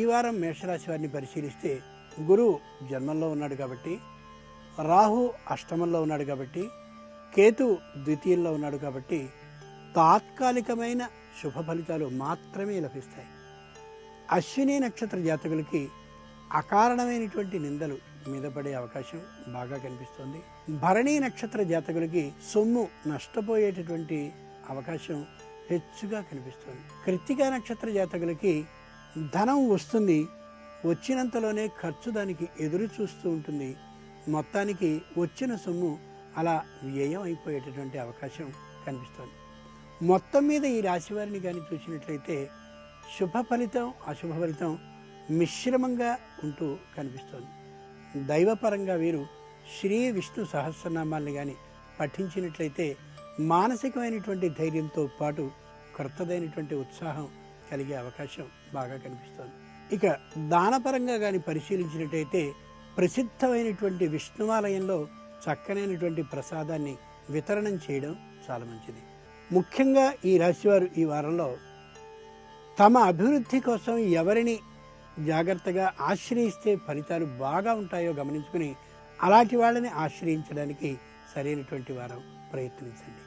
ఈ వారం మేషరాశి వారిని పరిశీలిస్తే గురువు జన్మంలో ఉన్నాడు కాబట్టి, రాహు అష్టమంలో ఉన్నాడు కాబట్టి, కేతు ద్వితీయంలో ఉన్నాడు కాబట్టి తాత్కాలికమైన శుభ ఫలితాలు మాత్రమే లభిస్తాయి. అశ్విని నక్షత్ర జాతకులకి అకారణమైనటువంటి నిందలు మీద పడే అవకాశం బాగా కనిపిస్తోంది. భరణీ నక్షత్ర జాతకులకి సొమ్ము నష్టపోయేటటువంటి అవకాశం హెచ్చుగా కనిపిస్తోంది. కృత్తికా నక్షత్ర జాతకులకి ధనం వస్తుంది, వచ్చినంతలోనే ఖర్చు దానికి ఎదురు చూస్తూ ఉంటుంది. మొత్తానికి వచ్చిన సొమ్ము అలా వ్యయం అయిపోయేటటువంటి అవకాశం కనిపిస్తోంది. మొత్తం మీద ఈ రాశి వారిని కానీ చూసినట్లయితే శుభ ఫలితం అశుభ ఫలితం మిశ్రమంగా ఉంటూ కనిపిస్తోంది. దైవపరంగా వీరు శ్రీ విష్ణు సహస్రనామాల్ని కానీ పఠించినట్లయితే మానసికమైనటువంటి ధైర్యంతో పాటు క్రొత్తదైనటువంటి ఉత్సాహం కలిగే అవకాశం బాగా కనిపిస్తోంది. ఇక దానపరంగా కానీ పరిశీలించినట్లయితే ప్రసిద్ధమైనటువంటి విష్ణువాలయంలో చక్కనైనటువంటి ప్రసాదాన్ని వితరణం చేయడం చాలా మంచిది. ముఖ్యంగా ఈ రాశివారు ఈ వారంలో తమ అభివృద్ధి కోసం ఎవరిని జాగ్రత్తగా ఆశ్రయిస్తే ఫలితాలు బాగా ఉంటాయో గమనించుకుని అలాంటి వాళ్ళని ఆశ్రయించడానికి సరైనటువంటి వారం ప్రయత్నించండి.